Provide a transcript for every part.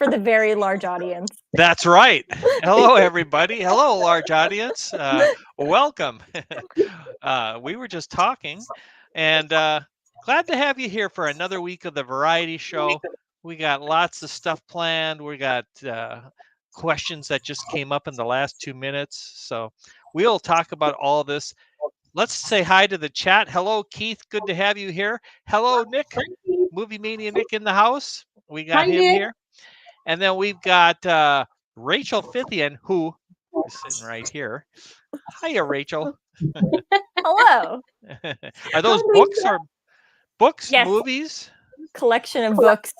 for the very large audience. That's right. Hello, everybody. Hello, large audience. Welcome. We were just talking, and glad to have you here for another week of the variety show. We got lots of stuff planned. We got questions that just came up in the last 2 minutes. So we'll talk about all this. Let's say hi to the chat. Hello, Keith. Good to have you here. Hello, Nick. Movie Mania Nick in the house. We got him Nick. here. And then we've got Rachel Fithian, who is sitting right here. Hiya, Rachel. Hello. Are those books or books, Yes. movies? Collection of books.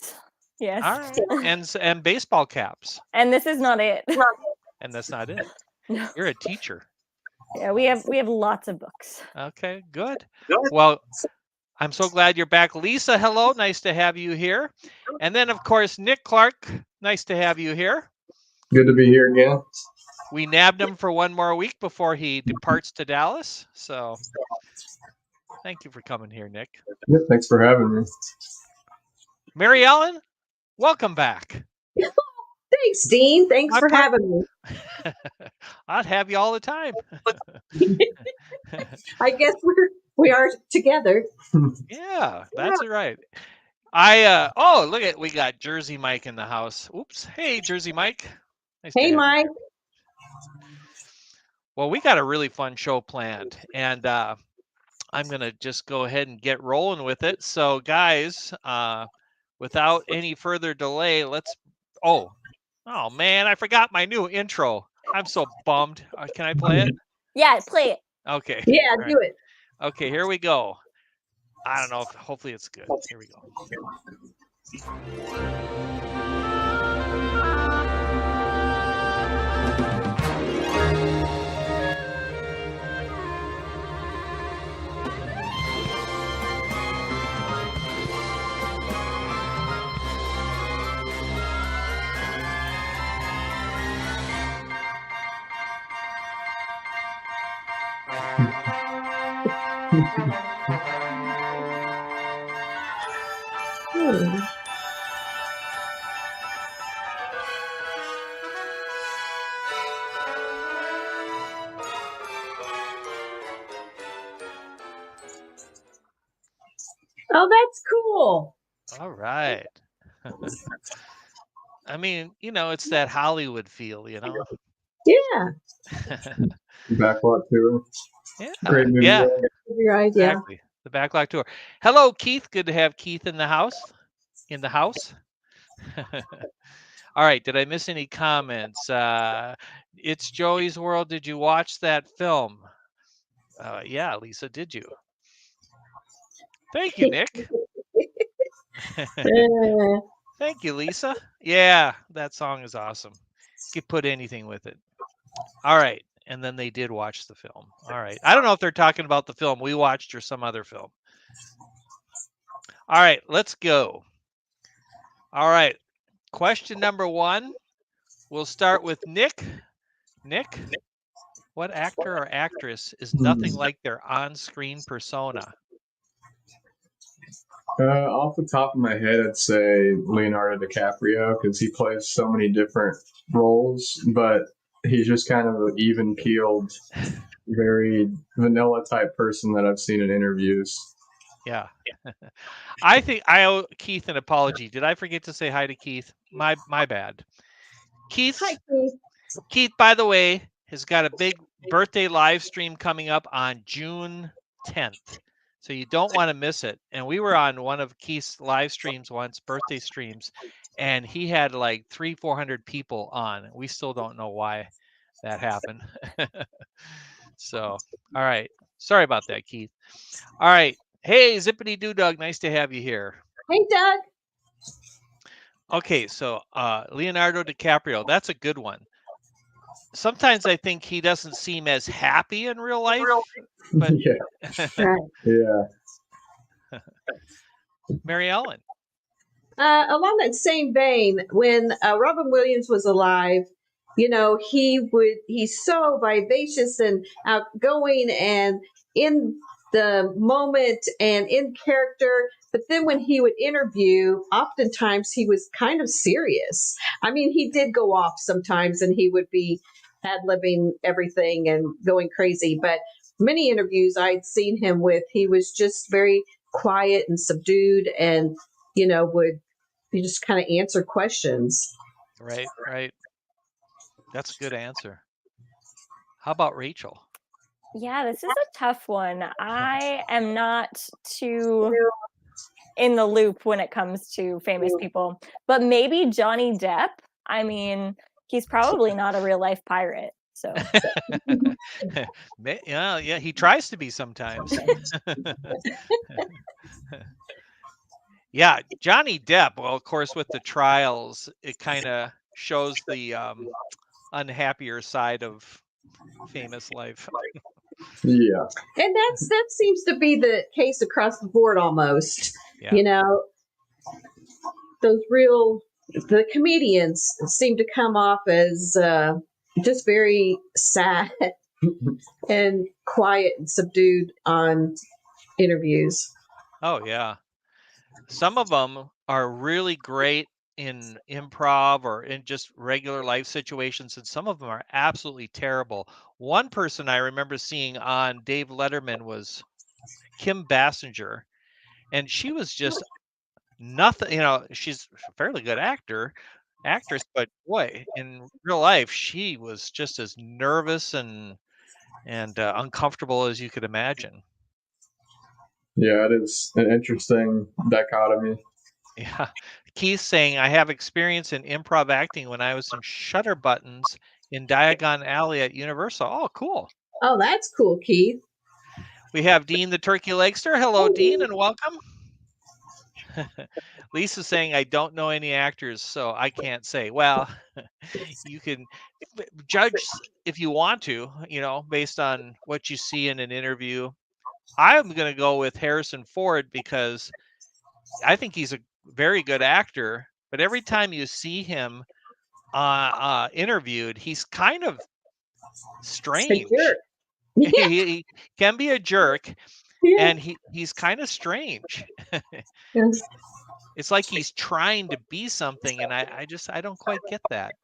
Yes. All right. And baseball caps. And this is not it. And that's not it. No. You're a teacher. Yeah, we have lots of books. Okay, good. Well, I'm so glad you're back. Lisa, hello. Nice to have you here. And then, of course, Nick Clark. Nice to have you here. Good to be here again. We nabbed him for one more week before he departs to Dallas. So thank you for coming here, Nick. Yeah, thanks for having me. Mary Ellen, welcome back. Thanks, Dean. Thanks for having me. I'd have you all the time. I guess we are together. Yeah, that's right. We got Jersey Mike in the house. Oops. Hey, Jersey Mike. Nice hey, Mike. Well, we got a really fun show planned, and I'm going to just go ahead and get rolling with it. So, guys, without any further delay, oh man, I forgot my new intro. I'm so bummed. Can I play it? Yeah, play it. Okay. Yeah, all do it. Okay, here we go. I don't know. Hopefully it's good. Here we go. Oh, that's cool. All right. I mean, it's that Hollywood feel, Yeah. Backlot tour. Yeah. Great movie. Yeah. You're right. Yeah. Exactly. The Backlot tour. Hello, Keith. Good to have Keith in the house. All right. Did I miss any comments? It's Joey's World. Did you watch that film? Yeah, Lisa, did you? Thank you, Nick. Thank you, Lisa. Yeah, that song is awesome. You could put anything with it. All right. And then they did watch the film. All right. I don't know if they're talking about the film we watched or some other film. All right. Let's go. All right. Question number 1. We'll start with Nick. Nick, what actor or actress is nothing like their on-screen persona? Off the top of my head, I'd say Leonardo DiCaprio, because he plays so many different roles, but he's just kind of an even-keeled, very vanilla type person that I've seen in interviews. Yeah. I think I owe Keith an apology. Did I forget to say hi to Keith? My bad. Hi, Keith. Keith, by the way, has got a big birthday live stream coming up on June 10th. So you don't want to miss it. And we were on one of Keith's live streams once, birthday streams, and he had like 300-400 people on. We still don't know why that happened. So, all right. Sorry about that, Keith. All right. Hey, Zippity Doo Dog, nice to have you here. Hey, Doug. Okay, so Leonardo DiCaprio, that's a good one. Sometimes I think he doesn't seem as happy in real life, but yeah. Mary Ellen. Along that same vein, when Robin Williams was alive, he's so vivacious and outgoing and in the moment and in character, But then when he would interview, oftentimes he was kind of serious. I mean, he did go off sometimes and he would be ad-libbing everything and going crazy. But many interviews I'd seen him with, he was just very quiet and subdued and, would just kind of answer questions. Right, right. That's a good answer. How about Rachel? Yeah, this is a tough one. I am not too in the loop when it comes to famous people, but maybe Johnny Depp. I mean, he's probably not a real life pirate. So Yeah, he tries to be sometimes. Yeah, Johnny Depp. Well, of course, with the trials, it kind of shows the unhappier side of famous life. Yeah. And that seems to be the case across the board almost. Yeah. The comedians seem to come off as just very sad and quiet and subdued on interviews. Oh, yeah. Some of them are really great in improv or in just regular life situations, and some of them are absolutely terrible. One person I remember seeing on Dave Letterman was Kim Basinger, and she was just nothing. She's a fairly good actress, but boy, in real life, she was just as nervous and uncomfortable as you could imagine. Yeah, it is an interesting dichotomy. Yeah. Keith saying, I have experience in improv acting when I was in Shutter Buttons in Diagon Alley at Universal. Oh, cool. Oh, that's cool, Keith. We have Dean the Turkey Legster. Hello, Dean, and welcome. Lisa saying, I don't know any actors, so I can't say. Well, you can judge if you want to, based on what you see in an interview. I'm going to go with Harrison Ford because I think he's a very good actor, but every time you see him interviewed, he's kind of strange. He can be a jerk, and he's kind of strange. Yes. It's like he's trying to be something, and I don't quite get that.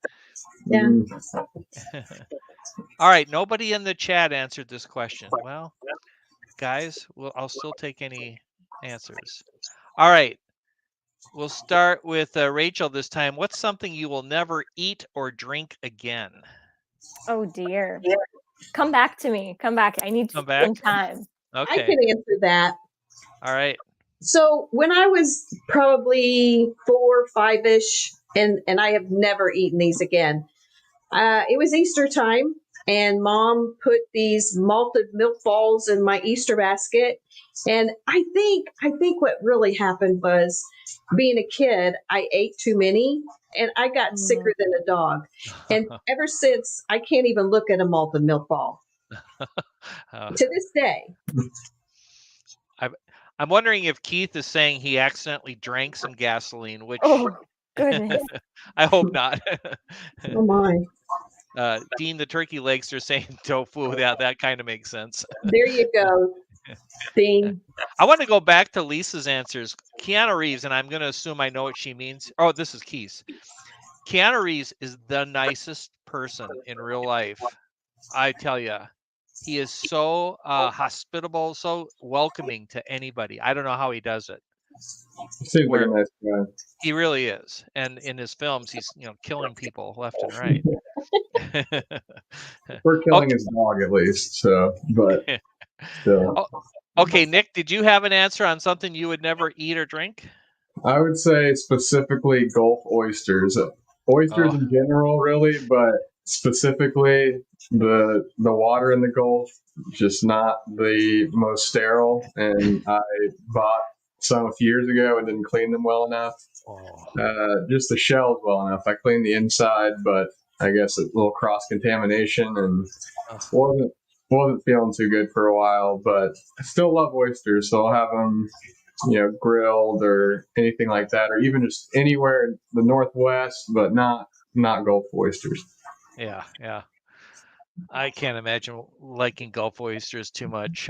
Yeah. All right, nobody in the chat answered this question. Well, guys, I'll still take any answers. All right. We'll start with Rachel this time. What's something you will never eat or drink again? oh dear. Come back to me. Come back. I need to Come spend back? time. Okay. I can answer that. All right. So when I was probably 4, 5-ish, and I have never eaten these again. It was Easter time, and Mom put these malted milk balls in my Easter basket. And I think what really happened was, being a kid, I ate too many, and I got sicker than a dog. And ever since, I can't even look at a malted milk ball to this day. I'm wondering if Keith is saying he accidentally drank some gasoline, which Oh goodness. I hope not. Oh my. Dean the Turkey Legster are saying tofu. That kind of makes sense. There you go. Dean. I want to go back to Lisa's answers. Keanu Reeves, and I'm going to assume I know what she means. Oh, this is Keith. Keanu Reeves is the nicest person in real life. I tell you, he is so hospitable, so welcoming to anybody. I don't know how he does it. Seems like a nice guy. He really is. And in his films, he's killing people left and right. We're killing his dog at least, so but still. Okay, Nick, did you have an answer on something you would never eat or drink? I would say specifically Gulf oysters. Oysters in general, really, but specifically the water in the Gulf, just not the most sterile. And I bought some a few years ago and didn't clean them well enough. Just the shells well enough. I cleaned the inside, but I guess a little cross contamination and wasn't feeling too good for a while. But I still love oysters, so I'll have them, grilled or anything like that, or even just anywhere in the Northwest, but not Gulf oysters. Yeah. I can't imagine liking Gulf oysters too much.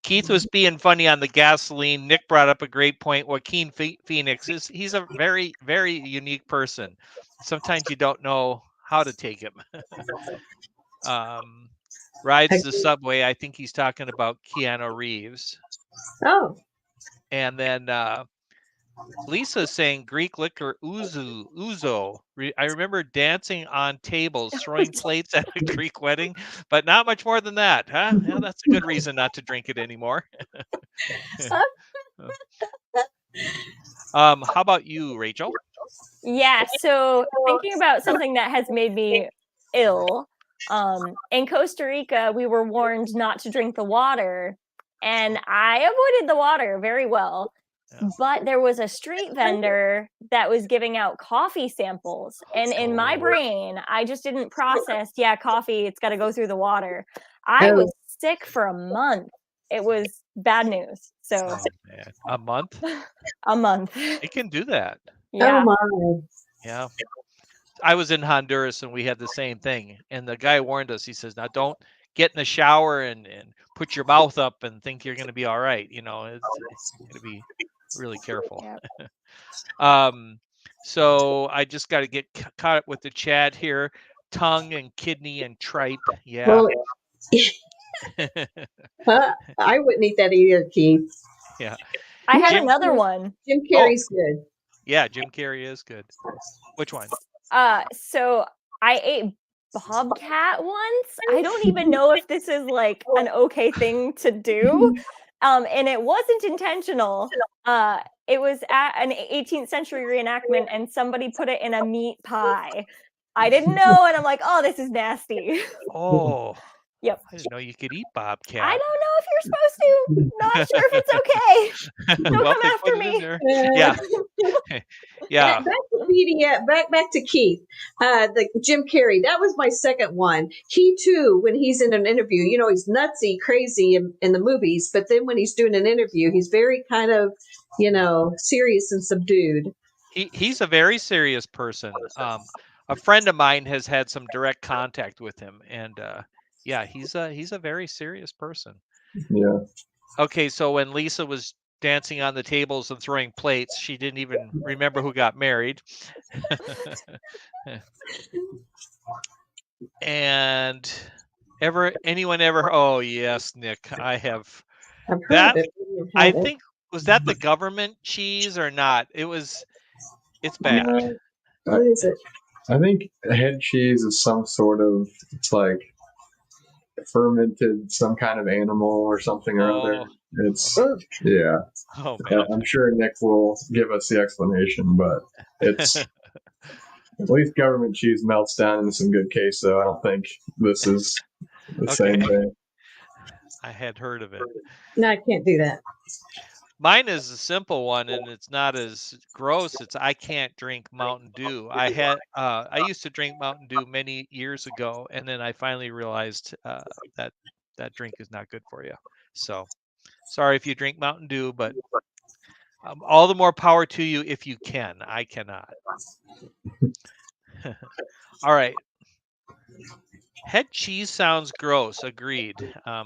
Keith was being funny on the gasoline. Nick brought up a great point. Joaquin Phoenix he's a very, very unique person. Sometimes you don't know how to take him. Rides the subway. I think he's talking about Keanu Reeves. Oh. And then Lisa's saying Greek liquor ouzo. I remember dancing on tables, throwing plates at a Greek wedding, but not much more than that, huh? Yeah, that's a good reason not to drink it anymore. How about you, Rachel? Yeah, so thinking about something that has made me ill, in Costa Rica, we were warned not to drink the water, and I avoided the water very well. Yeah. But there was a street vendor that was giving out coffee samples, and in my brain, I just didn't process, yeah, coffee, it's got to go through the water. I was sick for a month. It was bad news. So Oh, man. A month? a month. It can do that. Yeah. Oh my. Yeah. I was in Honduras and we had the same thing. And the guy warned us. He says, now don't get in the shower and put your mouth up and think you're going to be all right. You know, it's going to be really careful. Yep. So I just got to get caught up with the chat here. Tongue and kidney and tripe. Yeah. Well, I wouldn't eat that either, Keith. Yeah. I had Jim- another one. Jim Carrey's good. Yeah, Jim Carrey is good. Which one? So I ate bobcat once. I don't even know if this is like an okay thing to do. And it wasn't intentional. It was at an 18th century reenactment and somebody put it in a meat pie. I didn't know, and I'm like, oh, this is nasty. Oh. Yep. I didn't know you could eat bobcat. I don't know if you're supposed to. Not sure if it's okay. Don't Well, come they after put it in me. there. Yeah. Yeah. Back to media, back to Keith. The Jim Carrey. That was my second one. He too, when he's in an interview, you know, he's nutsy, crazy in the movies, but then when he's doing an interview, he's very kind of, you know, serious and subdued. He's a very serious person. A friend of mine has had some direct contact with him, and yeah, he's a very serious person. Yeah. Okay, so when Lisa was dancing on the tables and throwing plates, she didn't even remember who got married. And anyone ever? Oh yes, Nick, I have. I've heard That- of it. I think was that the government cheese or not? It's bad. What is it? I think head cheese is some sort of, it's like fermented some kind of animal or something or other. It's, yeah. Oh man. I'm sure Nick will give us the explanation, but it's at least government cheese melts down into some good queso. I don't think this is the same Okay. thing. I had heard of it. No, I can't do that. Mine is a simple one, and it's not as gross. It's I can't drink Mountain Dew. I used to drink Mountain Dew many years ago, and then I finally realized that drink is not good for you. So, sorry if you drink Mountain Dew, but all the more power to you if you can. I cannot. All right. Head cheese sounds gross. Agreed. Yeah.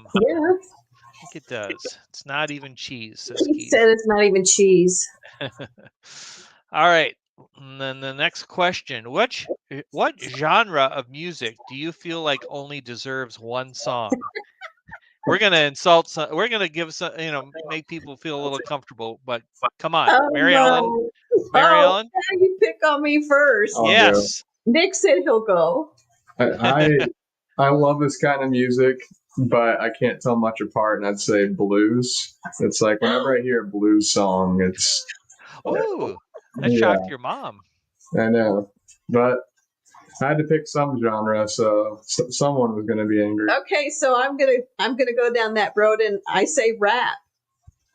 I think it does. It's not even cheese, says He Keith. said it's not even cheese. All right. And then the next question: what genre of music do you feel like only deserves one song? We're gonna insult some. We're gonna give some. Make people feel a little comfortable. But come on, Mary Ellen. No. Mary Ellen. Now you pick on me first. Oh, Yes. Nick said he'll go. I love this kind of music, but I can't tell much apart, and I'd say blues. It's like whenever I hear a blues song, it's Oh, that Yeah. shocked your mom. I know, but I had to pick some genre, so someone was going to be angry. Okay, so I'm gonna go down that road, and I say rap.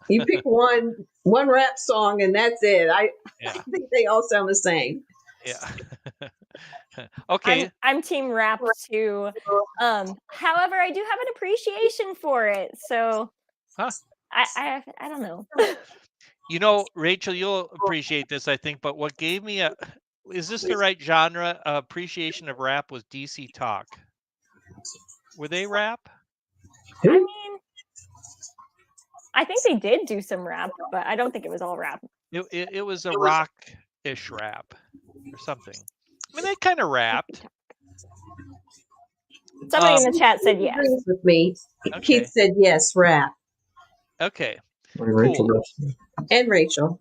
You pick one rap song, and that's it. I think they all sound the same. Yeah. Okay. I'm team rap too. However, I do have an appreciation for it. So Huh. I don't know. Rachel, you'll appreciate this, I think. But what gave me is this the right genre? Appreciation of rap was DC Talk. Were they rap? I mean, I think they did do some rap, but I don't think it was all rap. It was a rock-ish rap or something. I mean, they kind of rapped. Somebody in the chat said yes. Agrees with me. Okay. Keith said yes, rap. Okay. Rachel Cool. And Rachel.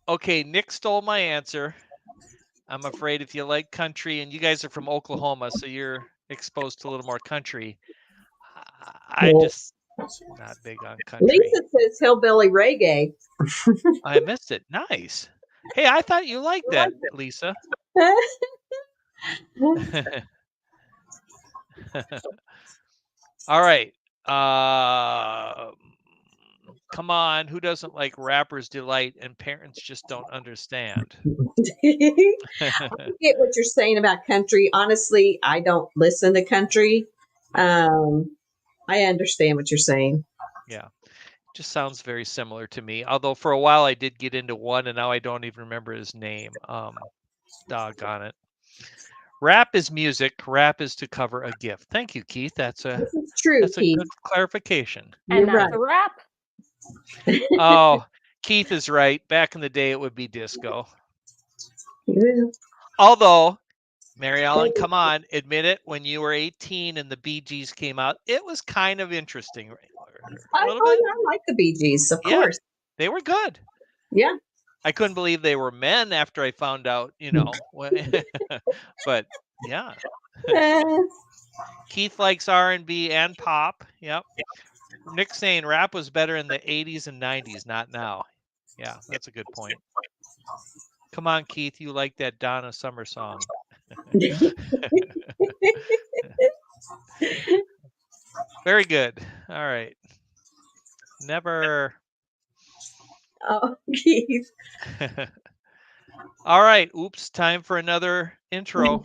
Okay, Nick stole my answer. I'm afraid if you like country, and you guys are from Oklahoma, so you're exposed to a little more country. I just not big on country. Lisa says hillbilly reggae. I missed it. Nice. Hey, I thought you liked that, Lisa. All right. Come on. Who doesn't like Rapper's Delight and parents just don't understand? I get what you're saying about country. Honestly, I don't listen to country. I understand what you're saying. Yeah. Just sounds very similar to me. Although for a while I did get into one and now I don't even remember his name. Doggone it. Rap is music. Rap is to cover a gift. Thank you, Keith. That's a True, Keith. good clarification. And You're that's right. a rap. Oh, Keith is right. Back in the day, it would be disco. Yeah. Although, Mary Ellen, come on, admit it. When you were 18 and the Bee Gees came out, it was kind of interesting. I like the Bee Gees, of Yeah. course. They were good. Yeah. I couldn't believe they were men after I found out, but yeah. Keith likes R&B and pop. Yep. Nick saying rap was better in the 80s and 90s, not now. Yeah, that's a good point. Come on, Keith, you like that Donna Summer song. Very good. All right. Never. Oh, Keith. All right. Oops. Time for another intro.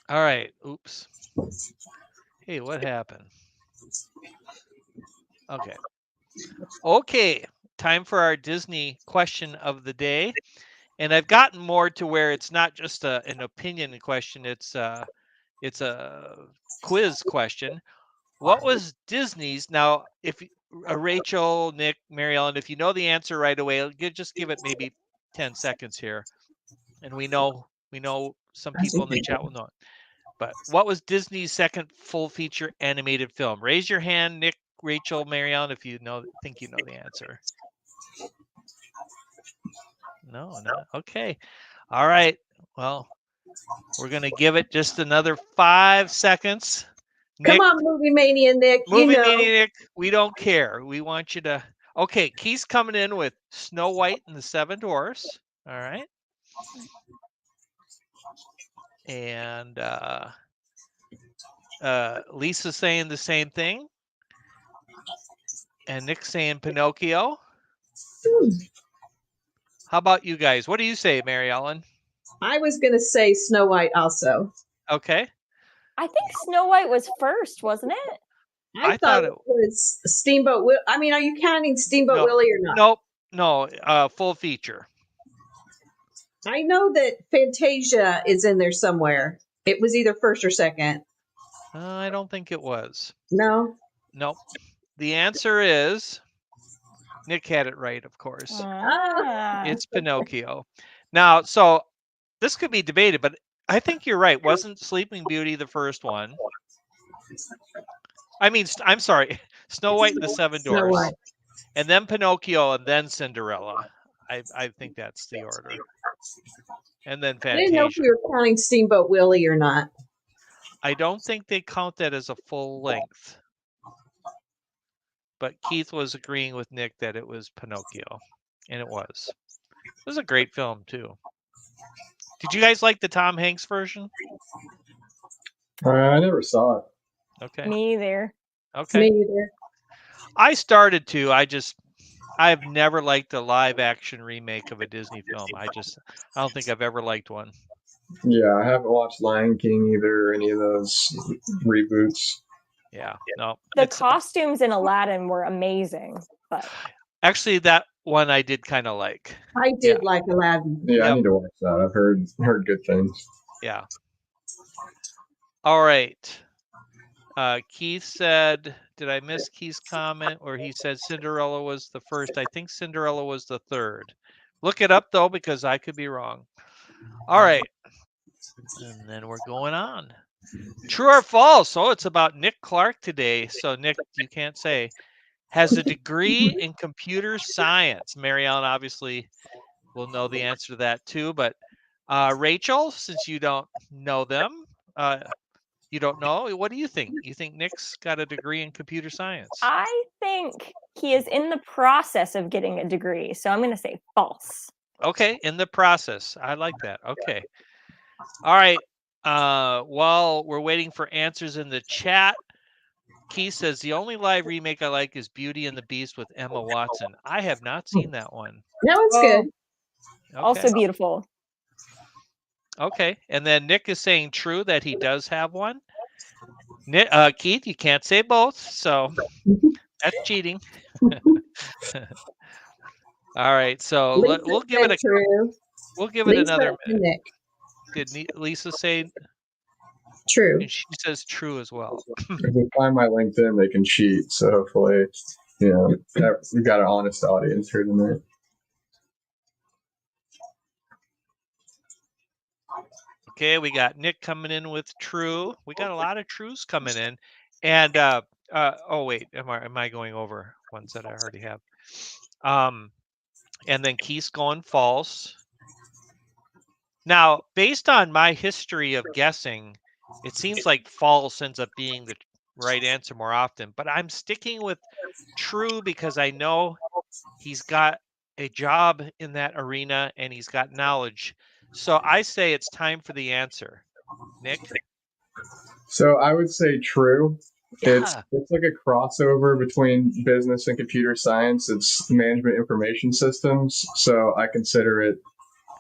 All right. Oops. Hey, what happened? Okay. Okay. Time for our Disney question of the day. And I've gotten more to where it's not just an opinion question. It's a quiz question. What was Disney's? Now, if Rachel, Nick, Mary Ellen, if you know the answer right away, just give it maybe 10 seconds here. And we know some people in the chat will know it. But what was Disney's second full feature animated film? Raise your hand, Nick, Rachel, Mary Ellen, if you think you know the answer. No, not okay. All right. Well, we're gonna give it just another 5 seconds. Come on, Movie Mania Nick. Movie Mania Nick, we don't care. We want you to. Okay, Keith's coming in with Snow White and the Seven Dwarfs. All right. And Lisa's saying the same thing. And Nick's saying Pinocchio. How about you guys? What do you say, Mary Ellen? I was going to say Snow White also. Okay. I think Snow White was first, wasn't it? I thought it was Steamboat Willie. I mean, are you counting Steamboat Willie or not? No, full feature. I know that Fantasia is in there somewhere. It was either first or second. I don't think it was. No? Nope. The answer is, Nick had it right, of course. It's Pinocchio. Now, so this could be debated, but I think you're right. Wasn't Sleeping Beauty the first one? I mean, I'm sorry, Snow White and the Seven Dwarfs, and then Pinocchio, and then Cinderella. I think that's the order. And then Fantasia. I didn't know if we were counting Steamboat Willie or not. I don't think they count that as a full length. But Keith was agreeing with Nick that it was Pinocchio, and it was. It was a great film, too. Did you guys like the Tom Hanks version? I never saw it. Okay. Me either. Okay. Me either. I started to. I've never liked a live action remake of a Disney film. I don't think I've ever liked one. Yeah, I haven't watched Lion King either, or any of those reboots. Yeah, no. The costumes in Aladdin were amazing, but Actually, that one I did kind of like. I did like Aladdin. Yeah, Yep. I need to watch that. I've heard good things. Yeah. All right. Keith said, did I miss Keith's comment where he said Cinderella was the first? I think Cinderella was the third. Look it up though, because I could be wrong. All right. And then we're going on. True or false? Oh, it's about Nick Clark today. So Nick, you can't say. Has a degree in computer science. Mary Ellen obviously will know the answer to that too. But Rachel, since you don't know them, you don't know. What do you think? You think Nick's got a degree in computer science? I think he is in the process of getting a degree. So I'm going to say false. Okay, in the process. I like that. Okay. All right. While we're waiting for answers in the chat, Keith says the only live remake I like is Beauty and the Beast with Emma Watson. I have not seen that one. That one's good. Okay. Also beautiful. Okay. And then Nick is saying true that he does have one. Nick, Keith, you can't say both, so that's cheating. All right, so we'll give it a true. We'll give it Lisa another and minute. Nick. Did Lisa say True? And she says true as well. If they find my LinkedIn, they can cheat. So hopefully, we got an honest audience here tonight. Okay, we got Nick coming in with true. We got a lot of trues coming in, and oh wait, am I going over ones that I already have? And then Keith's going false. Now, based on my history of guessing, it seems like false ends up being the right answer more often. But I'm sticking with true because I know he's got a job in that arena and he's got knowledge. So I say it's time for the answer. Nick? So I would say true. Yeah. It's like a crossover between business and computer science. It's management information systems. So I consider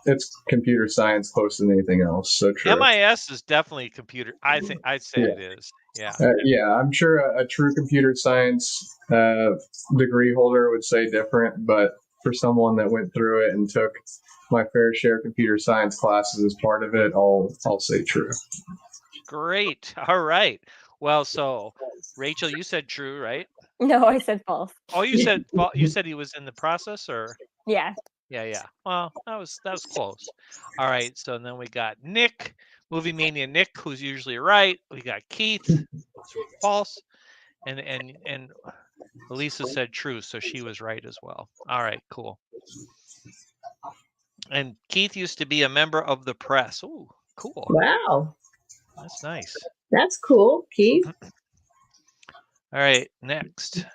it's computer science closer than anything else. So true. MIS is definitely computer. I'd say it is. Yeah. Yeah, I'm sure a true computer science degree holder would say different, but for someone that went through it and took my fair share of computer science classes as part of it, I'll say true. Great. All right. Well, so Rachel, you said true, right? No, I said false. Oh, you said he was in the process, or? Yeah. Yeah. Well, that was close. All right. So then we got Nick, Movie Mania Nick, who's usually right. We got Keith, false, and Elisa said true, so she was right as well. All right, cool. And Keith used to be a member of the press. Ooh, cool. Wow. That's nice. That's cool, Keith. All right, next.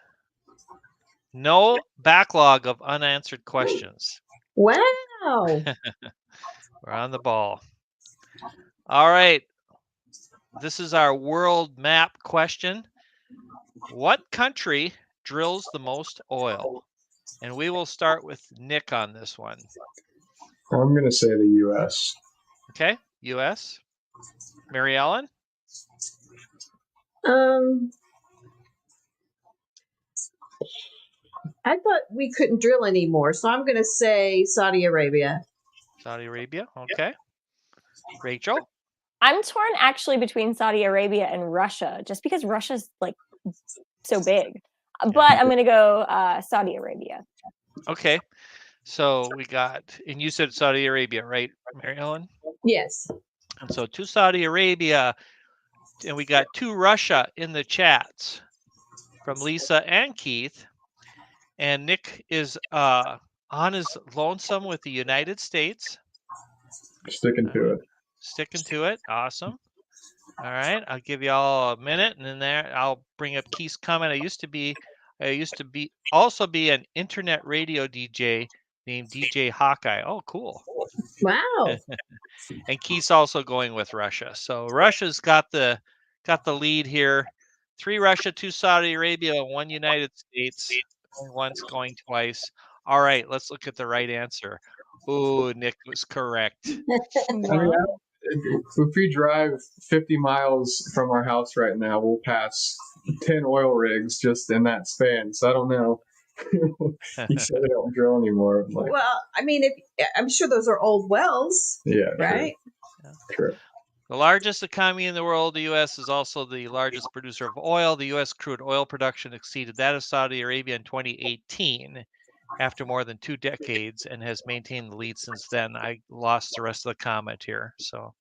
No backlog of unanswered questions. Wow. We're on the ball. All right. This is our world map question. What country drills the most oil? And we will start with Nick on this one. I'm going to say the U.S. Okay, U.S. Mary Ellen? I thought we couldn't drill anymore, so I'm going to say Saudi Arabia. Saudi Arabia, okay. Rachel? I'm torn actually between Saudi Arabia and Russia, just because Russia's like so big. But I'm going to go Saudi Arabia. Okay. So we got, and you said Saudi Arabia, right, Mary Ellen? Yes. And so to Saudi Arabia, and we got to Russia in the chats from Lisa and Keith. And Nick is on his lonesome with the United States. Sticking to it. Sticking to it. Awesome. All right. I'll give you all a minute, and then there I'll bring up Keith's comment. I used to also be an internet radio DJ named DJ Hawkeye. Oh, cool. Wow. And Keith's also going with Russia. So Russia's got the lead here. 3 Russia, 2 Saudi Arabia, 1 United States. Once going twice. All right, let's look at the right answer. Ooh, Nick was correct. I mean, if we drive 50 miles from our house right now, we'll pass 10 oil rigs just in that span. So I don't know. You said they don't drill anymore. I'm like, Well, I mean, I'm sure those are old wells, yeah, right? True. The largest economy in the world, the U.S. is also the largest producer of oil. The U.S. crude oil production exceeded that of Saudi Arabia in 2018 after more than 2 decades and has maintained the lead since then. I lost the rest of the comment here. So,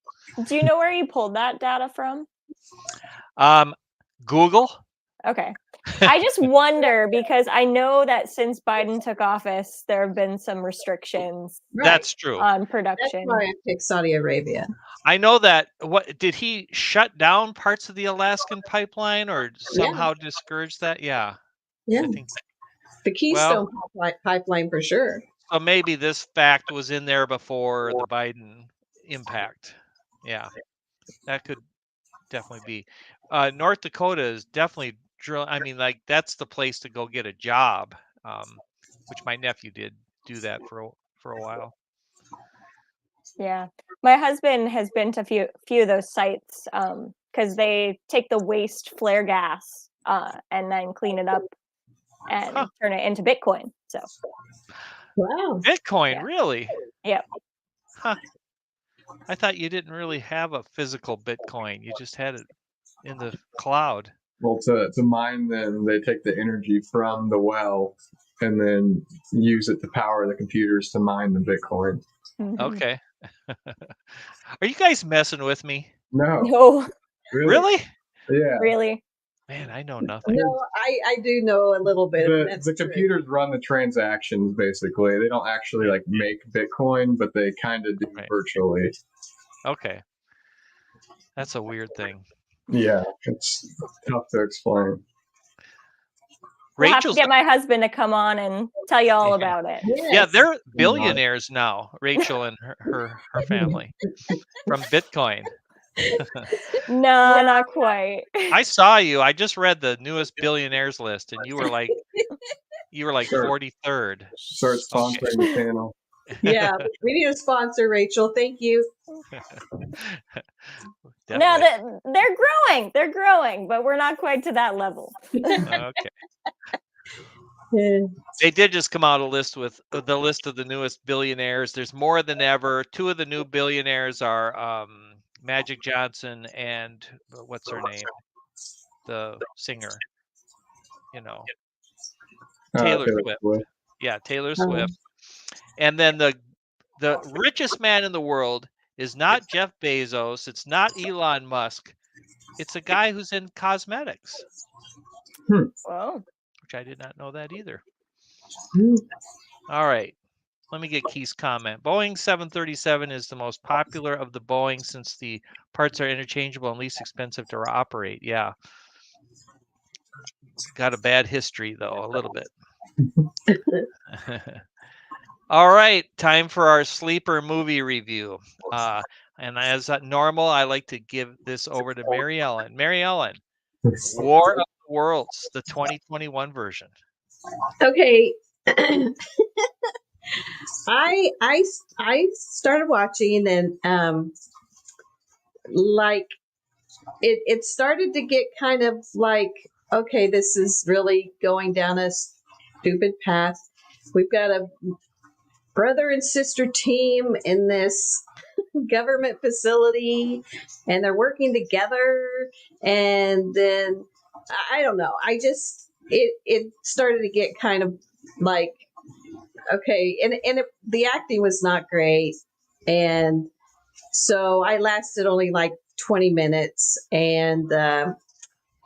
Do you know where you pulled that data from? Google. Okay. I just wonder because I know that since Biden took office, there have been some restrictions Right. That's true. on That's production. why I picked Saudi Arabia. I know that. What did he shut down parts of the Alaskan pipeline or somehow discourage that? Yeah, Yeah, I think. the Keystone pipeline for sure. So maybe this fact was in there before the Biden impact. Yeah, that could definitely be. North Dakota is definitely drill. I mean, like that's the place to go get a job, which my nephew did do that for a while. Yeah. My husband has been to few of those sites because they take the waste flare gas and then clean it up and turn it into Bitcoin. So Wow. Bitcoin, Yeah. really? Yep. Huh. I thought you didn't really have a physical Bitcoin. You just had it in the cloud. Well, to mine them, they take the energy from the well and then use it to power the computers to mine the Bitcoin. Mhm. Okay. Are you guys messing with me? No, No, Really? Yeah. really. Man, I know nothing. No, I do know a little bit. The computers run the transactions basically. They don't actually like make Bitcoin, but they kind of do Right. virtually. Okay. That's a weird thing. Yeah, it's tough to explain. We'll have to Rachel's get my husband to come on and tell you all about it. Yeah, they're billionaires now, Rachel and her family from Bitcoin. No, not quite. I saw you. I just read the newest billionaires list and you were like Sure. 43rd. Start sponsoring the channel. Yeah, we need a sponsor, Rachel. Thank you. No, they're growing, but we're not quite to that level. Okay. They did just come out a list with the list of the newest billionaires. There's more than ever. 2 of the new billionaires are Magic Johnson and what's her name? The singer. You know. Taylor Swift. Yeah, Taylor Swift. And then the richest man in the world is not Jeff Bezos. It's not Elon Musk. It's a guy who's in cosmetics. Whoa. Which I did not know that either. All right. Let me get Keith's comment. Boeing 737 is the most popular of the Boeing since the parts are interchangeable and least expensive to operate. Yeah. Got a bad history, though, a little bit. All right. Time for our sleeper movie review. And as normal, I like to give this over to Mary Ellen. Mary Ellen, War of the Worlds, the 2021 version. Okay. I started watching and like it started to get kind of like, okay, this is really going down a stupid path. We've got a brother and sister team in this government facility and they're working together, and then I don't know, it started to get kind of like, okay, and the acting was not great, and so I lasted only like 20 minutes, and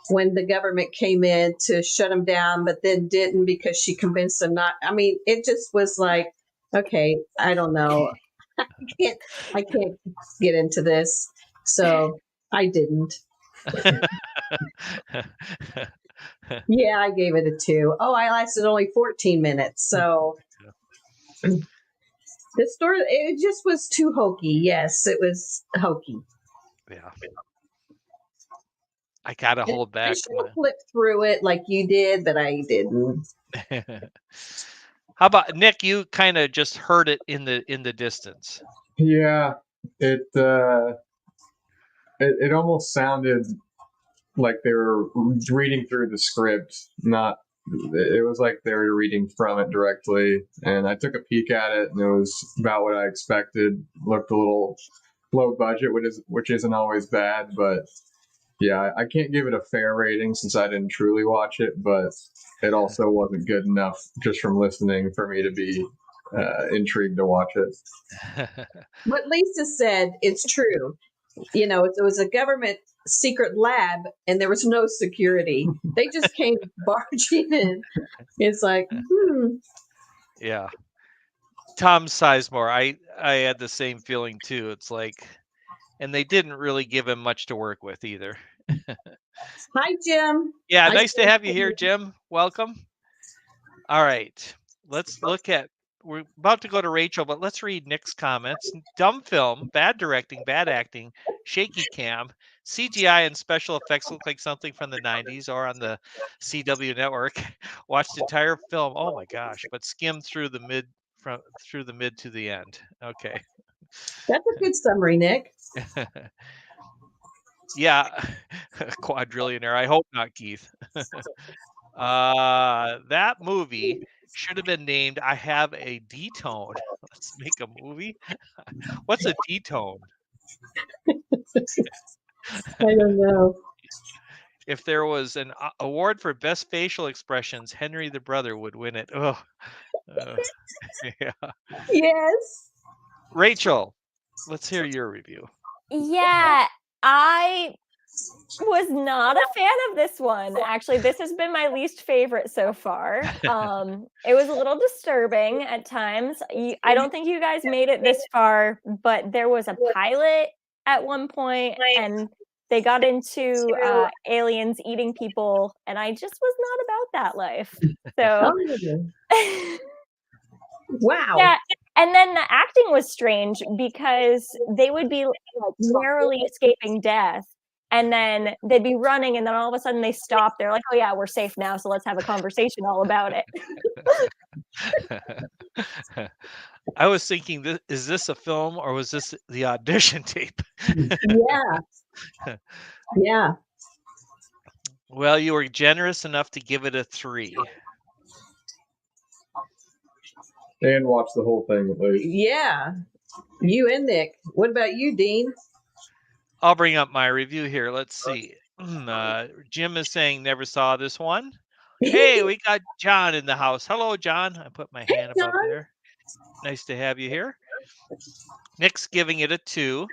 when the government came in to shut them down, but then didn't because she convinced them not. I mean, it just was like, okay, I don't know. I can't get into this. So I didn't. Yeah, I gave it a 2. Oh, I lasted only 14 minutes. So the story, it just was too hokey. Yes, it was hokey. Yeah. I gotta hold back. I should have flipped through it like you did, but I didn't. How about Nick? You kind of just heard it in the distance. Yeah, it it almost sounded like they were reading through the script, not. It was like they were reading from it directly, and I took a peek at it, and it was about what I expected. Looked a little low budget, which isn't always bad, but yeah, I can't give it a fair rating since I didn't truly watch it, but it also wasn't good enough just from listening for me to be intrigued to watch it. What Lisa said, it's true. You know, it was a government secret lab and there was no security. They just came barging in. It's like, Yeah. Tom Sizemore, I had the same feeling too. It's like, and they didn't really give him much to work with either. Hi, Jim. Yeah, I nice to have you here, Jim. Welcome. All right, let's look at. We're about to go to Rachel, but let's read Nick's comments. Dumb film, bad directing, bad acting, shaky cam, CGI and special effects look like something from the 90s or on the CW network. Watched entire film. Oh my gosh, but skimmed through the mid to the end. Okay. That's a good summary, Nick. Yeah, quadrillionaire. I hope not, Keith. That movie should have been named I Have a D-Tone. Let's make a movie. What's a D-Tone? I don't know. If there was an award for best facial expressions, Henry the Brother would win it. Oh, yeah. Yes. Rachel, let's hear your review. Yeah, I was not a fan of this one. Actually, this has been my least favorite so far. It was a little disturbing at times. I don't think you guys made it this far, but there was a pilot at one point, and they got into aliens eating people, and I just was not about that life. So, Wow. yeah. And then the acting was strange because they would be like narrowly escaping death. And then they'd be running, and then all of a sudden they stop. They're like, "Oh yeah, we're safe now, so let's have a conversation all about it." I was thinking, is this a film or was this the audition tape? Yeah. Yeah. Well, you were generous enough to give it a 3. And watch the whole thing at least. Yeah. You and Nick. What about you, Dean? I'll bring up my review here. Let's see. Jim is saying never saw this one. Hey, we got John in the house. Hello, John. I put my hand above there. Nice to have you here. Nick's giving it a 2.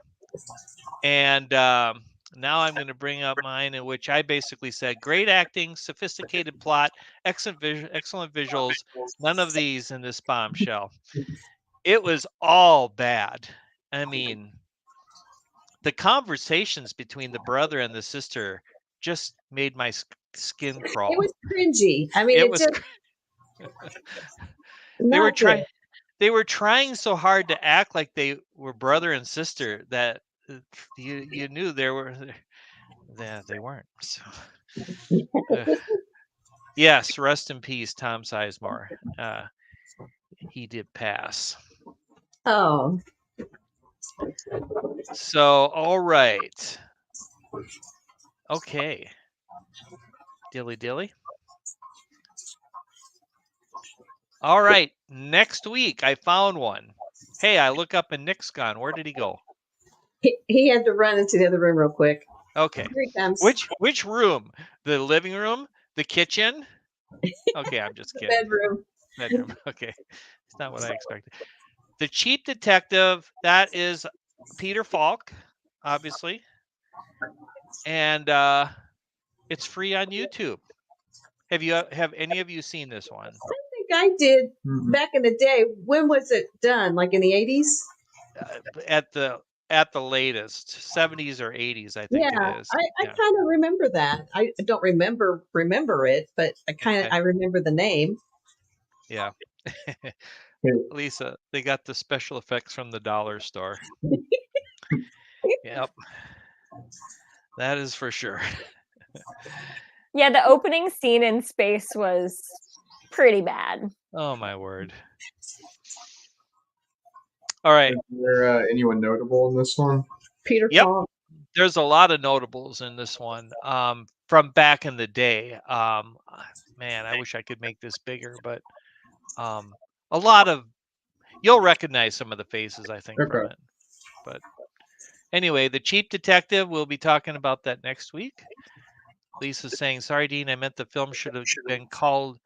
And now I'm going to bring up mine, in which I basically said great acting, sophisticated plot, excellent visuals. None of these in this bombshell. It was all bad. I mean, the conversations between the brother and the sister just made my skin crawl. It was cringy. I mean, it was. They were trying so hard to act like they were brother and sister that you knew they weren't. So. Yes, rest in peace, Tom Sizemore. He did pass. Oh. So, all right. Okay. Dilly. All right. Next week, I found one. Hey, I look up and Nick's gone. Where did he go? He had to run into the other room real quick. Okay. Here he comes. Which room? The living room? The kitchen? Okay, I'm just kidding. Bedroom. Okay. It's not what I expected. The Cheap Detective, that is Peter Falk, obviously. And it's free on YouTube. Have any of you seen this one? I think I did back in the day. When was it done? Like in the 80s? At the latest, 70s or 80s, I think it is. I kind of remember that. I don't remember it, but I remember the name. Yeah. Lisa, they got the special effects from the dollar store. Yep. That is for sure. Yeah, the opening scene in space was pretty bad. Oh, my word. All right. Is there anyone notable in this one? Peter Yep. Falk. there's a lot of notables in this one from back in the day. Man, I wish I could make this bigger, but a lot of you'll recognize some of the faces, I think, from Okay. it. But anyway, The Cheap Detective, we'll be talking about that next week. Lisa's saying, sorry, Dean, I meant the film should have been called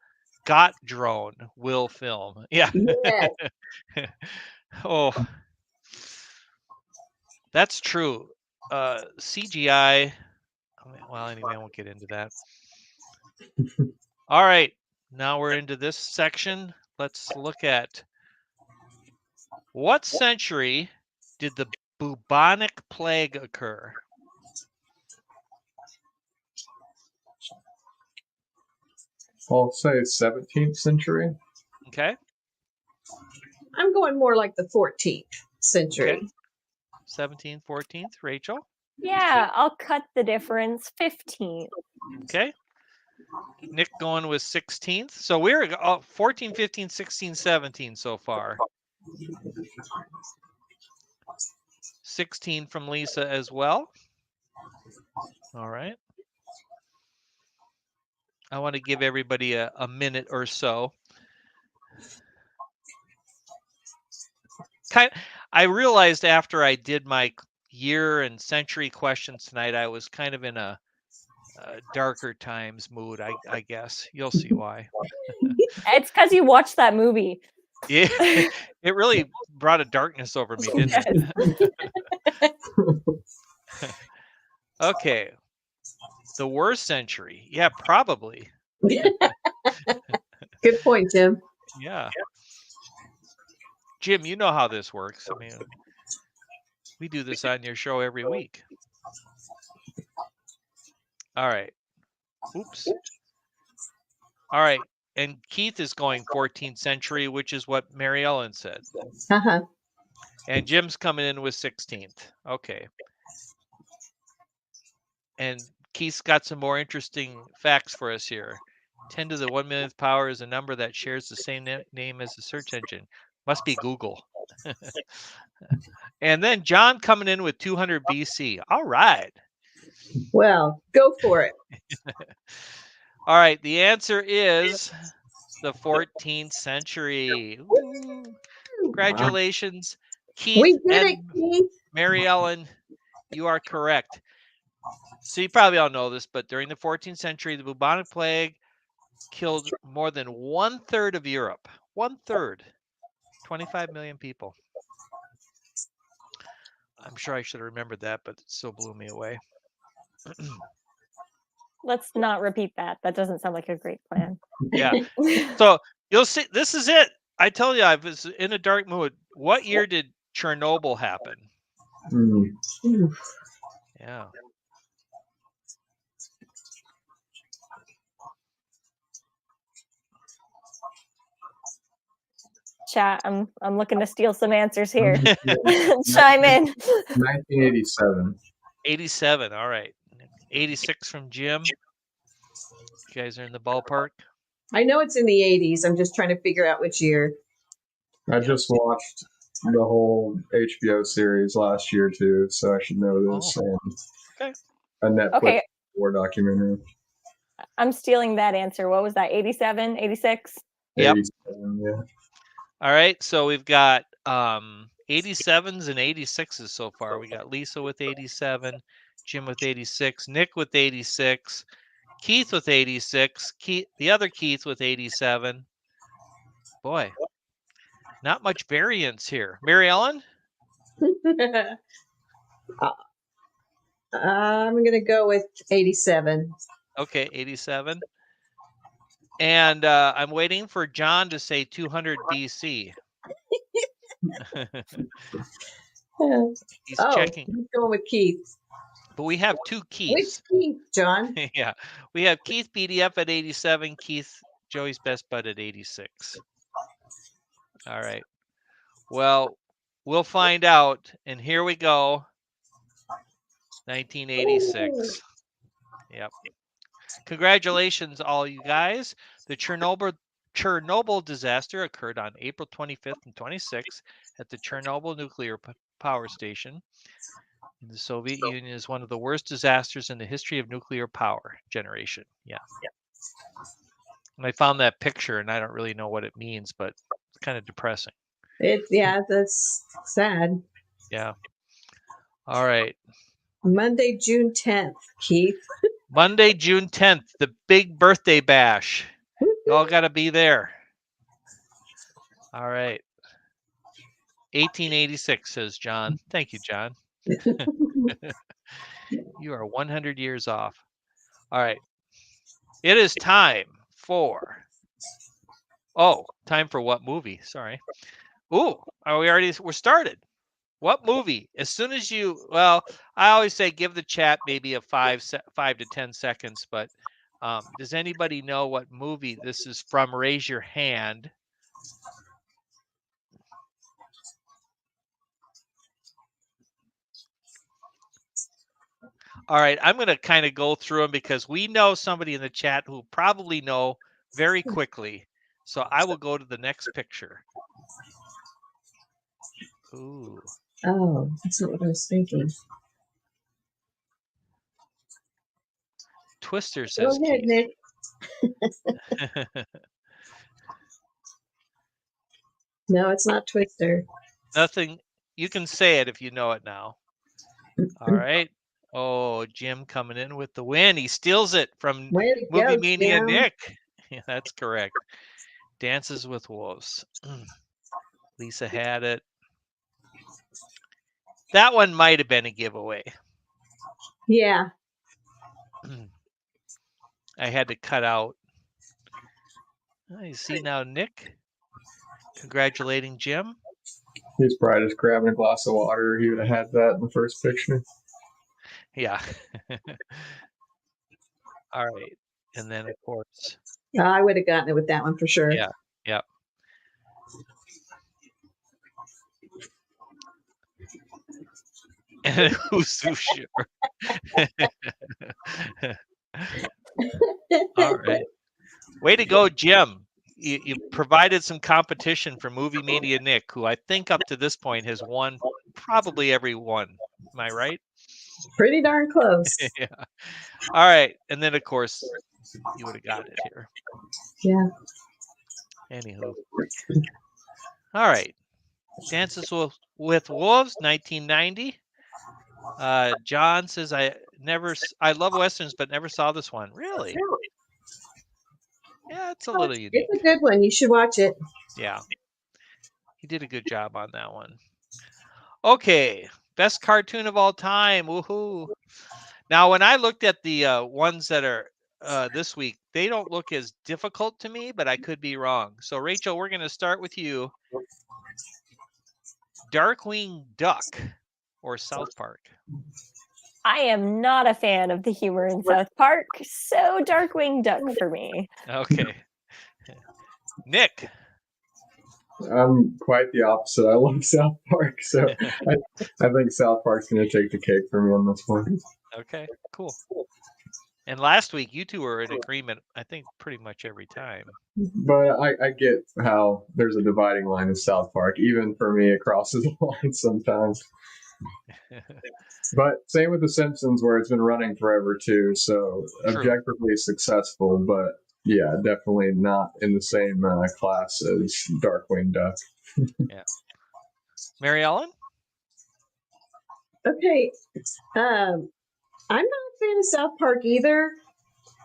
Got Drone Will Film. Yeah. Yes. Oh, that's true. CGI. Well, anyway, I won't get into that. All right. Now we're into this section. Let's look at what century did the bubonic plague occur? I'll say 17th century. Okay. I'm going more like the 14th century. Okay. 17th, 14th. Rachel? Yeah, I'll cut the difference. 15. Okay. Nick going with 16th. So we're 14, 15, 16, 17 so far. 16 from Lisa as well. All right. I want to give everybody a minute or so. I realized after I did my year and century questions tonight, I was kind of in a darker times mood, I guess. You'll see why. It's because you watched that movie. Yeah, it really brought a darkness over me, didn't it? Okay. The worst century. Yeah, probably. Good point, Jim. Yeah. Jim, you know how this works. I mean, we do this on your show every week. All right. Oops. All right. And Keith is going 14th century, which is what Mary Ellen said. Uh-huh. And Jim's coming in with 16th. Okay. And Keith's got some more interesting facts for us here. 10 to the 1 millionth power is a number that shares the same name as the search engine. Must be Google. And then John coming in with 200 BC. All right. Well, go for it. All right. The answer is the 14th century. Ooh. Congratulations, Keith We did and it, Keith. Mary Ellen. You are correct. So you probably all know this, but during the 14th century, the bubonic plague killed more than 1/3 of Europe. 1/3. 25 million people. I'm sure I should have remembered that, but it still blew me away. Let's not repeat that. That doesn't sound like a great plan. Yeah. So you'll see, this is it. I told you I was in a dark mood. What year did Chernobyl happen? Yeah. Chat, I'm looking to steal some answers here. Chime in. 1987. 87. All right. 86 from Jim. You guys are in the ballpark. I know it's in the 80s. I'm just trying to figure out which year. I just watched the whole HBO series last year too, so I should know this. Oh. And Okay. a Netflix Okay. war documentary. I'm stealing that answer. What was that? 87, 86? Yep. 87, yeah. All right. So we've got 87s and 86s so far. We got Lisa with 87, Jim with 86, Nick with 86, Keith with 86, the other Keith with 87. Boy, not much variance here. Mary Ellen? I'm going to go with 87. Okay, 87. And I'm waiting for John to say 200 BC. He's checking. He's going with Keith. But we have two Keiths. Which Keith, John? Yeah, we have Keith BDF at 87, Keith Joey's Best Bud at 86. All right. Well, we'll find out. And here we go. 1986. Yep. Congratulations, all you guys. The Chernobyl disaster occurred on April 25th and 26th at the Chernobyl nuclear power station. in the Soviet Union is one of the worst disasters in the history of nuclear power generation. Yeah. And I found that picture, and I don't really know what it means, but it's kind of depressing. That's sad. Yeah. All right. Monday, June 10th, Keith. Monday, June 10th, the big birthday bash. You all got to be there. All right. 1886, says John. Thank you, John. You are 100 years off. All right. It is time for... Oh, time for what movie? Sorry. Ooh, we're started. What movie? As soon as I always say give the chat maybe a 5 to 10 seconds, but does anybody know what movie this is from? Raise your hand. All right, I'm going to kind of go through them because we know somebody in the chat who probably know very quickly. So I will go to the next picture. Ooh. Oh, that's not what I was thinking. Twister, says Go ahead, Keith. Nick. No, it's not Twister. Nothing. You can say it if you know it now. All right. Oh, Jim coming in with the win. He steals it from Movie Mania Nick. Yeah, that's correct. Dances with Wolves. Lisa had it. That one might have been a giveaway. Yeah. I had to cut out. You see now, Nick congratulating Jim. He's probably just grabbing a glass of water. He would have had that in the first picture. Yeah. All right. And then, of course. I would have gotten it with that one for sure. Yeah. Yeah. And who's so sure? All right. Way to go, Jim. You provided some competition for Movie Mania Nick, who I think up to this point has won probably every one. Am I right? Pretty darn close. Yeah. All right. And then, of course, you would have got it here. Yeah. Anywho. All right. Dances with Wolves, 1990. John says, I love Westerns, but never saw this one. Really? Yeah, it's a little unique. It's a good one. You should watch it. Yeah. He did a good job on that one. Okay. Best cartoon of all time. Woohoo. Now, when I looked at the ones that are this week, they don't look as difficult to me, but I could be wrong. So, Rachel, we're going to start with you. Darkwing Duck or South Park? I am not a fan of the humor in South Park, so Darkwing Duck for me. Okay. Nick? I'm quite the opposite. I love South Park, so I think South Park's going to take the cake for me on this one. Okay, cool. And last week, you two were in agreement, I think, pretty much every time. But I get how there's a dividing line of South Park. Even for me, it crosses the line sometimes. But same with The Simpsons, where it's been running forever, too. So True. Objectively successful, but yeah, definitely not in the same class as Darkwing Duck. Yeah. Mary Ellen? Okay. I'm not a fan of South Park either,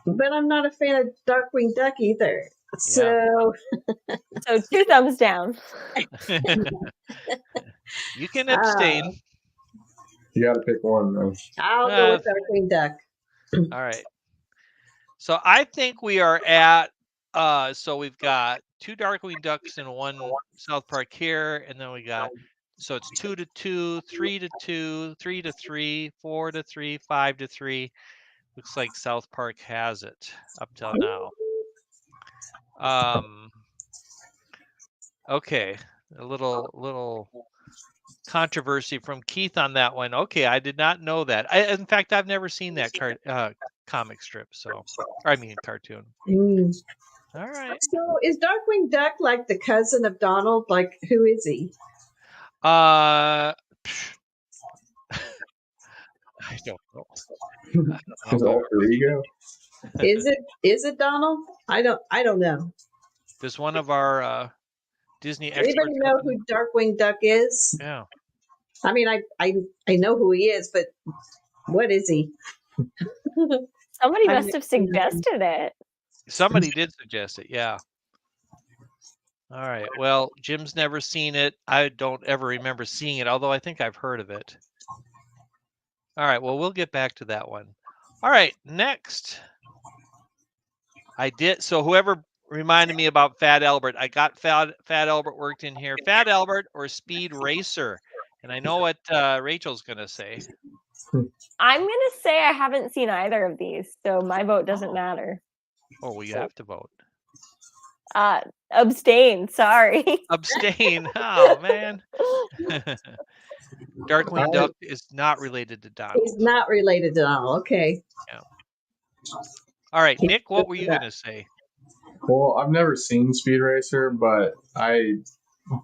but I'm not a fan of Darkwing Duck either. So, So 2 thumbs down. You can abstain. You got to pick one, though. I'll go with Darkwing Duck. All right. So I think we are at, so we've got 2 Darkwing Ducks and 1 South Park here. And then we got, so it's 2-2, 3-2, 3-3, 4-3, 5-3. Looks like South Park has it up till now. Okay. A little controversy from Keith on that one. Okay, I did not know that. In fact, I've never seen that comic strip. So, I mean, cartoon. All right. So, is Darkwing Duck like the cousin of Donald? Like, who is he? I don't know. His alter ego. Is it Donald? I don't know. Does one of our Disney experts Anybody know happen- who Darkwing Duck is? Yeah. I mean, I know who he is, but what is he? Somebody I've must have suggested it. Somebody did suggest it. Yeah. All right. Well, Jim's never seen it. I don't ever remember seeing it, although I think I've heard of it. All right. Well, we'll get back to that one. All right. Next. I did. So whoever reminded me about Fat Albert, I got Fat Albert worked in here. Fat Albert or Speed Racer. And I know what Rachel's going to say. I'm gonna say I haven't seen either of these, so my vote doesn't matter. Oh, well, you have to vote. Abstain. Sorry. Abstain. Oh, man. Darkwing Duck is not related to Donald. He's not related to Donald. Okay. All right, Nick, what were you going to say? Well, I've never seen Speed Racer, but I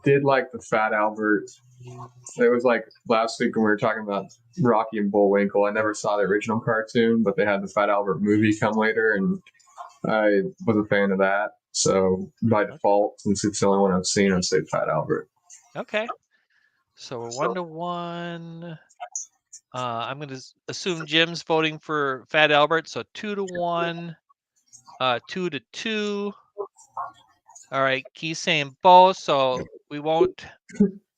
did like the Fat Albert. It was like last week when we were talking about Rocky and Bullwinkle. I never saw the original cartoon, but they had the Fat Albert movie come later, and I was a fan of that. So by default, since it's the only one I've seen, I'd say Fat Albert. Okay. So we're 1-1. I'm going to assume Jim's voting for Fat Albert. So 2-1, 2-2. All right. Keith's saying both, so we won't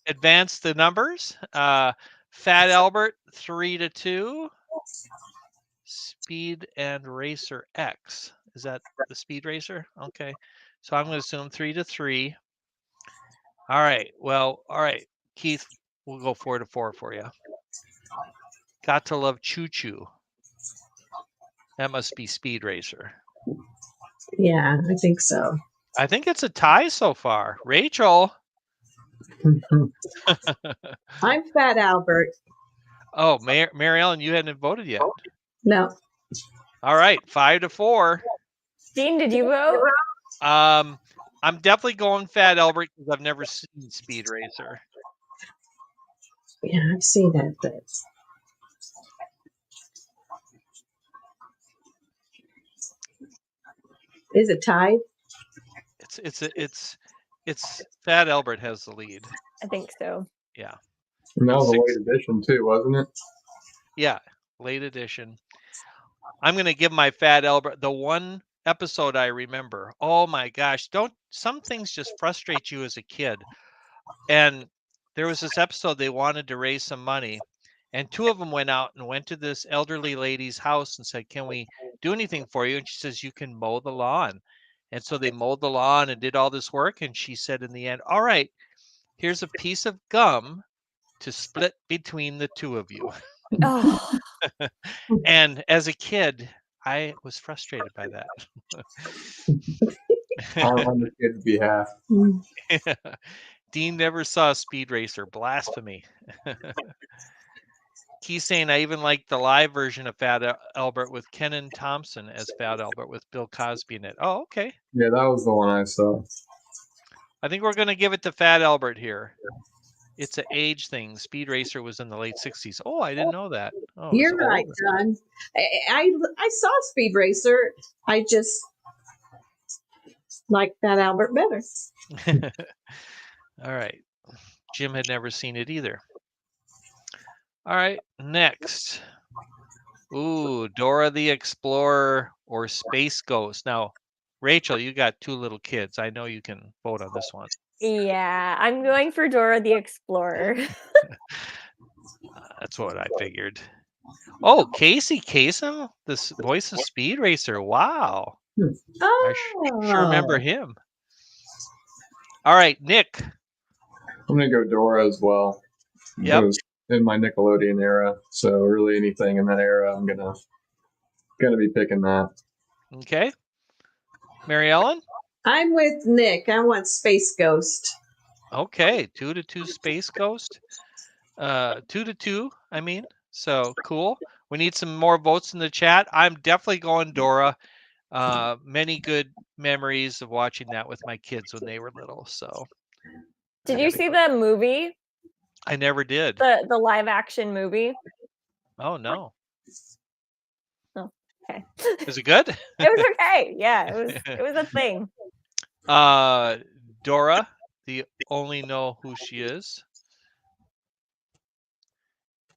advance the numbers. Fat Albert 3-2. Speed and Racer X. Is that the Speed Racer? Okay. So I'm going to assume 3-3. All right. Well, all right. Keith, we'll go 4-4 for you. Got to Love Choo Choo. That must be Speed Racer. Yeah, I think so. I think it's a tie so far. Rachel. I'm Fat Albert. Oh, Mary Ellen, you hadn't voted yet. No. All right, 5-4. Dean, did you vote? I'm definitely going Fat Albert because I've never seen Speed Racer. Yeah, I've seen that, but is it tied? It's Fat Albert has the lead. I think so. Yeah. And that was a Six. late edition too, wasn't it? Yeah, late edition. I'm going to give my Fat Albert the one episode I remember. Oh my gosh, some things just frustrate you as a kid. And there was this episode they wanted to raise some money, and two of them went out and went to this elderly lady's house and said, "Can we do anything for you?" And she says, "You can mow the lawn." And so they mowed the lawn and did all this work, and she said in the end, "All right, here's a piece of gum to split between the two of you." Oh, And as a kid, I was frustrated by that. All on the kid's behalf. Dean never saw Speed Racer. Blasphemy. Keith saying I even like the live version of Fat Albert with Kenan Thompson as Fat Albert with Bill Cosby in it. Oh, okay. Yeah, that was the one I saw. I think we're going to give it to Fat Albert here. It's an age thing. Speed Racer was in the late 60s. Oh, I didn't know that. Oh, You're it's right, older. John. I saw Speed Racer. I just like Fat Albert better. All right. Jim had never seen it either. All right, next. Ooh, Dora the Explorer or Space Ghost. Now, Rachel, you got two little kids. I know you can vote on this one. yeah. I'm going for Dora the Explorer. That's what I figured. Oh, Casey Kasem, this voice of Speed Racer. Wow. I sure remember him. All right, Nick. I'm gonna go Dora as well. Yep. It was in my Nickelodeon era, so really anything in that era, I'm gonna be picking that. Okay. Mary Ellen? I'm with Nick. I want Space Ghost. Okay, 2-2 Space Ghost. 2-2, I mean. So cool. We need some more votes in the chat. I'm definitely going Dora. Many good memories of watching that with my kids when they were little. So Did you see the movie? I never did. The live action movie? Oh no. Oh, okay. Is it good? It was okay. Yeah, it was a thing. Dora, the only know who she is.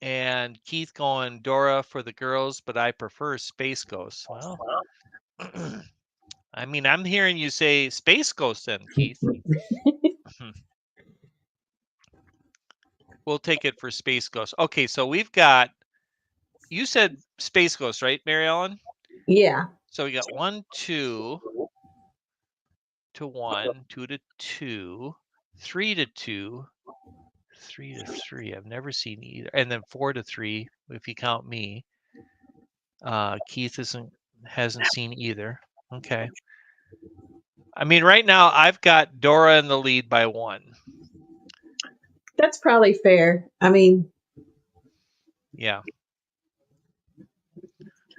And Keith going Dora for the girls, but I prefer Space Ghost. Well, I mean, I'm hearing you say Space Ghost then, Keith. We'll take it for Space Ghost. Okay, so we've got, you said Space Ghost, right, Mary Ellen? Yeah. So we got 1, 2 to 1, 2 to 2, 3 to 2, 3 to 3. I've never seen either. And then 4 to 3, if you count me. Keith hasn't seen either. Okay. I mean, right now I've got Dora in the lead by 1. That's probably fair. I mean, Yeah.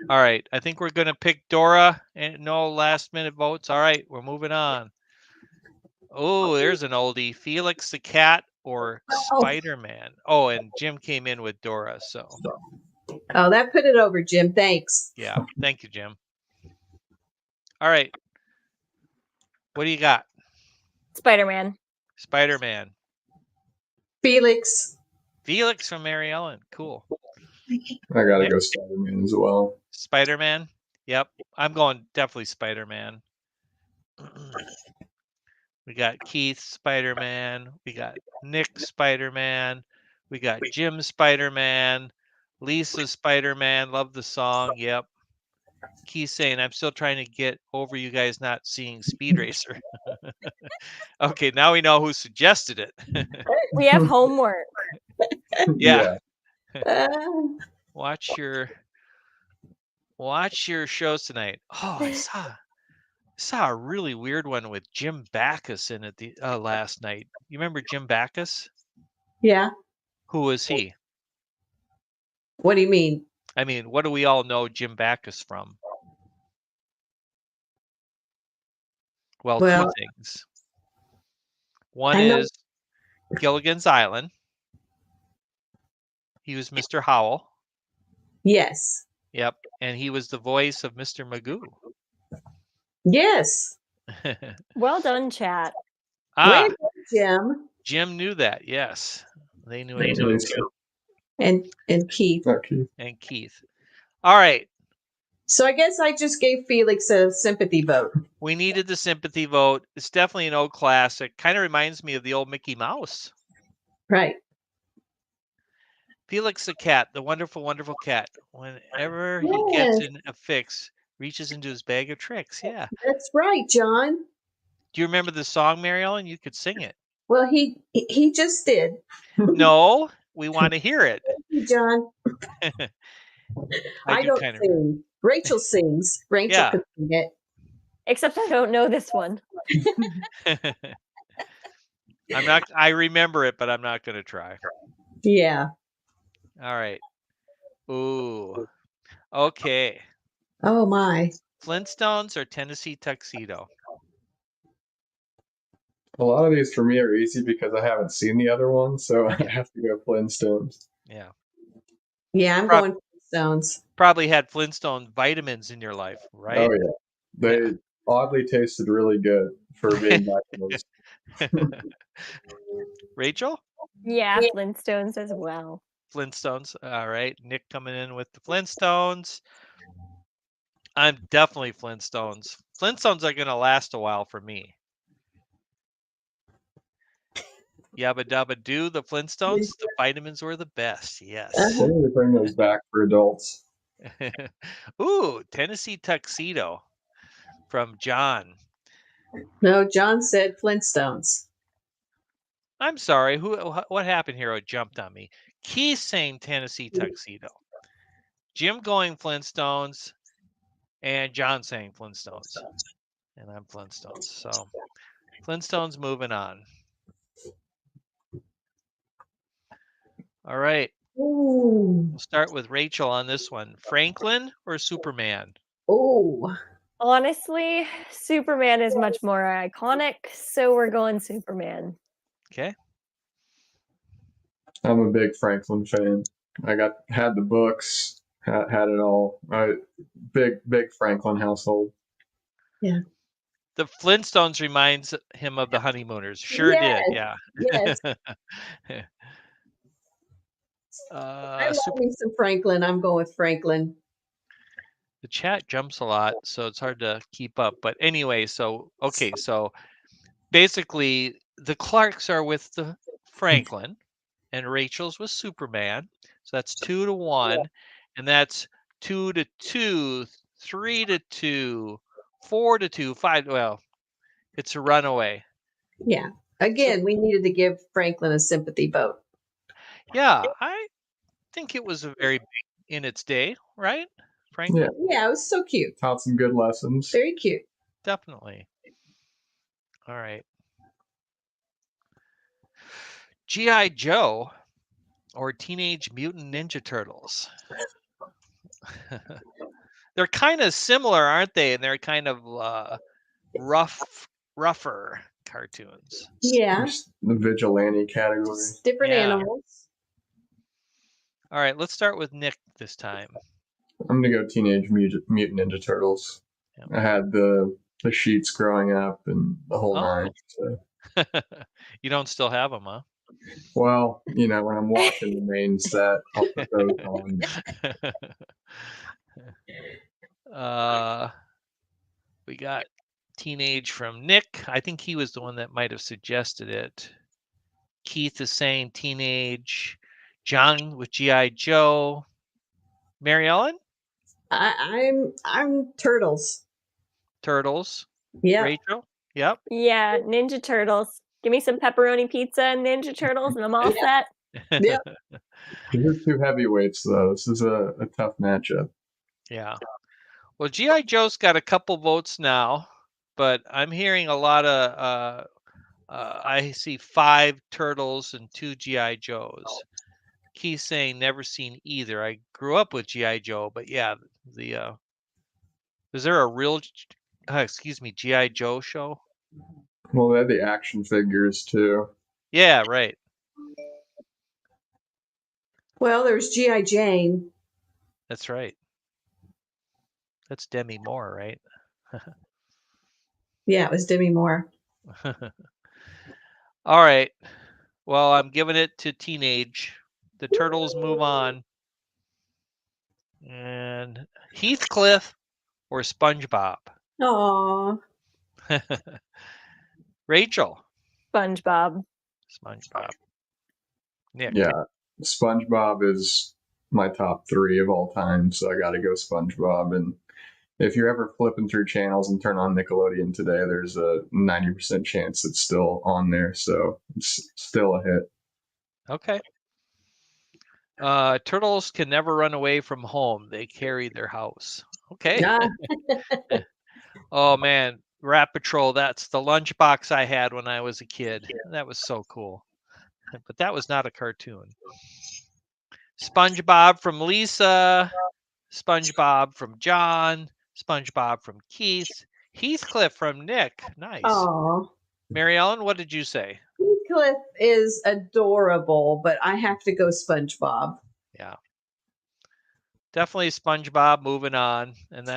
All right. I think we're going to pick Dora and no last minute votes. All right. We're moving on. Oh, there's an oldie. Felix the Cat or Spider-Man. Oh, and Jim came in with Dora. So, oh, that put it over, Jim. Thanks. yeah. Thank you, Jim. All right. What do you got? Spider-Man. Spider-Man. Felix. Felix from Mary Ellen. Cool. I gotta go Spider-Man as well. Spider-Man. Yep. I'm going definitely Spider-Man. We got Keith Spider-Man. We got Nick Spider-Man. We got Jim Spider-Man. Lisa Spider-Man. Love the song. Yep. Keith saying, I'm still trying to get over you guys not seeing Speed Racer. Okay, now we know who suggested it. We have homework. Yeah. Uh, Watch your shows tonight. Oh, I saw a really weird one with Jim Backus in it the last night. You remember Jim Backus? yeah. Who was he? What do you mean? I mean, what do we all know Jim Backus from? Well, two Well, things. One I know- is Gilligan's Island. He was Mr. Howell. Yes. Yep. And he was the voice of Mr. Magoo. Yes. Well done, chat. Way to go, Jim Jim knew that. Yes. They knew it At too. least- and Keith. Okay. And Keith. All right. So I guess I just gave Felix a sympathy vote. We needed the sympathy vote. It's definitely an old classic. Kind of reminds me of the old Mickey Mouse. Right. Felix the cat, the wonderful, wonderful cat. Whenever he gets in a fix, reaches into his bag of tricks. Yeah. That's right, John. Do you remember the song, Mary Ellen? You could sing it. Well, he just did. No, we want to hear it. Thank you, John. I do don't kind of. sing. Rachel sings. Rachel Yeah. can sing it. Except I don't know this one. I remember it, but I'm not going to try. Yeah. All right. Ooh. Okay. Oh my. Flintstones or Tennessee Tuxedo? A lot of these for me are easy because I haven't seen the other one, so I have to go Flintstones. Yeah. Yeah, I'm going Flintstones. Probably had Flintstone vitamins in your life, right? Oh yeah, they oddly tasted really good for being vitamins. Rachel? Yeah, Flintstones as well. Flintstones. All right. Nick coming in with the Flintstones. I'm definitely Flintstones. Flintstones are going to last a while for me. Yabba Dabba Doo, the Flintstones. The vitamins were the best. Yes. They need to bring those back for adults. Ooh, Tennessee Tuxedo from John. No, John said Flintstones. I'm sorry. What happened here? It jumped on me. Keith saying Tennessee Tuxedo. Jim going Flintstones. And John saying Flintstones. And I'm Flintstones. So Flintstones moving on. All right. Ooh. We'll start with Rachel on this one. Franklin or Superman? Oh. Honestly, Superman is much more iconic, so we're going Superman. Okay. I'm a big Franklin fan. Had the books. Had it all. Big Franklin household. The Flintstones reminds him of the Honeymooners. Sure did, yeah. Yes. I love me some Franklin. I'm going with Franklin. The chat jumps a lot, so it's hard to keep up. But anyway, so basically the Clarks are with the Franklin and Rachel's with Superman. So that's 2-1, and that's 2-2, 3-2, 4-2, 5. Well, it's a runaway. Yeah. Again, we needed to give Franklin a sympathy vote. Yeah, I think it was a very big in its day, right? Franklin? Yeah, it was so cute. Taught some good lessons. Very cute. Definitely. All right. G.I. Joe or Teenage Mutant Ninja Turtles? They're kind of similar, aren't they? And they're kind of rougher cartoons. Yeah. The vigilante category. Just different animals. All right, let's start with Nick this time. I'm gonna go Teenage Mutant Ninja Turtles. Yep. I had the sheets growing up and the whole nine. So. You don't still have them, huh? Well, when I'm watching the main set, I'll put those on. We got Teenage from Nick. I think he was the one that might have suggested it. Keith is saying Teenage. John with G.I. Joe. Mary Ellen? I'm Turtles. Turtles. Yeah. Rachel? Yep. Yeah, Ninja Turtles. Give me some pepperoni pizza and Ninja Turtles, and I'm all set. Yep. These are two heavyweights, though. This is a tough matchup. Yeah. Well, G.I. Joe's got a couple votes now, but I'm hearing a lot of. I see 5 Turtles and 2 G.I. Joes. Keith's saying never seen either. I grew up with G.I. Joe, but yeah, is there a real, G.I. Joe show? Well, they had the action figures too. Yeah, right. Well, there's G.I. Jane. That's right. That's Demi Moore, right? Yeah, it was Demi Moore. All right. Well, I'm giving it to Teenage. The Turtles move on. And Heathcliff or SpongeBob? Aww. Rachel. SpongeBob. SpongeBob. Nick. Yeah, SpongeBob is my top 3 of all time, so I got to go SpongeBob. And if you're ever flipping through channels and turn on Nickelodeon today, there's a 90% chance it's still on there, so it's still a hit. Okay. Turtles can never run away from home. They carry their house. Okay. Oh man, Rat Patrol. That's the lunchbox I had when I was a kid. That was so cool. But that was not a cartoon. SpongeBob from Lisa. SpongeBob from John. SpongeBob from Keith. Heathcliff from Nick. Nice. Aww. Mary Ellen, what did you say? Heathcliff is adorable, but I have to go SpongeBob. Yeah. Definitely SpongeBob. Moving on. And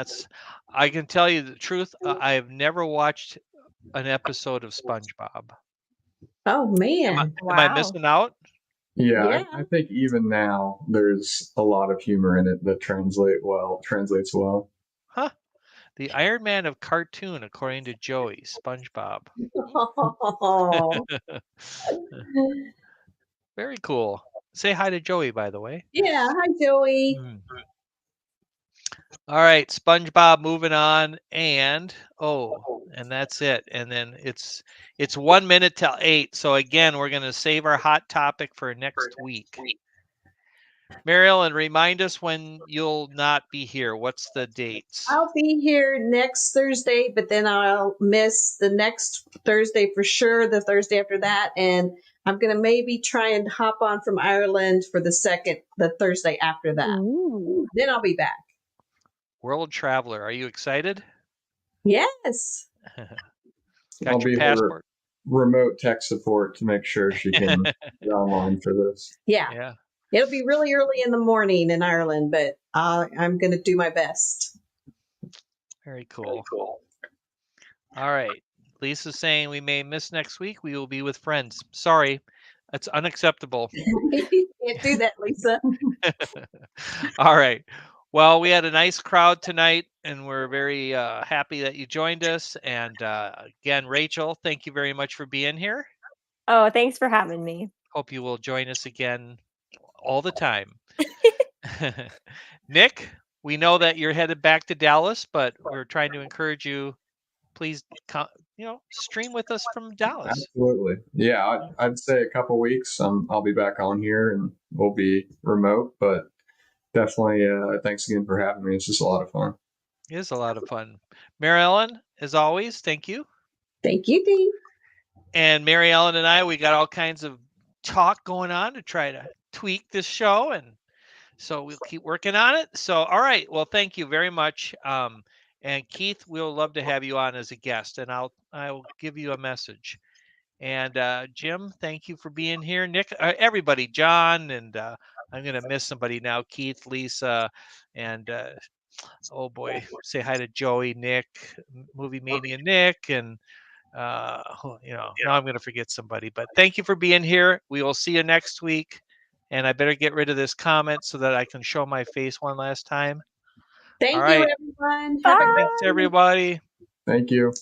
I can tell you the truth. I have never watched an episode of SpongeBob. Oh, man. Am I missing out? Yeah. I think even now there's a lot of humor in it that translates well. Huh. The Iron Man of cartoon, according to Joey, SpongeBob. Oh. Very cool. Say hi to Joey, by the way. Yeah, hi, Joey. All right, SpongeBob moving on, and that's it. And then it's 1 minute till 8. So again, we're gonna save our hot topic for next week. Mary Ellen, remind us when you'll not be here. What's the dates? I'll be here next Thursday, but then I'll miss the next Thursday for sure, the Thursday after that. And I'm going to maybe try and hop on from Ireland for the Thursday after that. Ooh. Then I'll be back. World Traveler, are you excited? Yes. Got I'll your be passport? Remote tech support to make sure she can get online for this. Yeah. It'll be really early in the morning in Ireland, but I'm going to do my best. Very cool. All right. Lisa's saying we may miss next week. We will be with friends. Sorry, that's unacceptable. You can't do that, Lisa. All right. Well, we had a nice crowd tonight, and we're very happy that you joined us. And again, Rachel, thank you very much for being here. Oh, thanks for having me. Hope you will join us again all the time. Nick, we know that you're headed back to Dallas, but we're trying to encourage you. Please, stream with us from Dallas. Absolutely. Yeah, I'd say a couple weeks. I'll be back on here, and we'll be remote. But definitely, thanks again for having me. It's just a lot of fun. It is a lot of fun. Mary Ellen, as always, thank you. Thank you, Dean. And Mary Ellen and I, we got all kinds of talk going on to try to tweak this show, and so we'll keep working on it. So, all right. Well, thank you very much. And Keith, we'll love to have you on as a guest, and I will give you a message. And Jim, thank you for being here. Nick, everybody, John, and I'm gonna miss somebody now. Keith, Lisa, and oh boy, say hi to Joey, Nick, Movie Mania, Nick, and now I'm gonna forget somebody. But thank you for being here. We will see you next week. And I better get rid of this comment so that I can show my face one last time. Thank All you, right. everyone. Bye. Have a good Thanks, everybody. Thank you.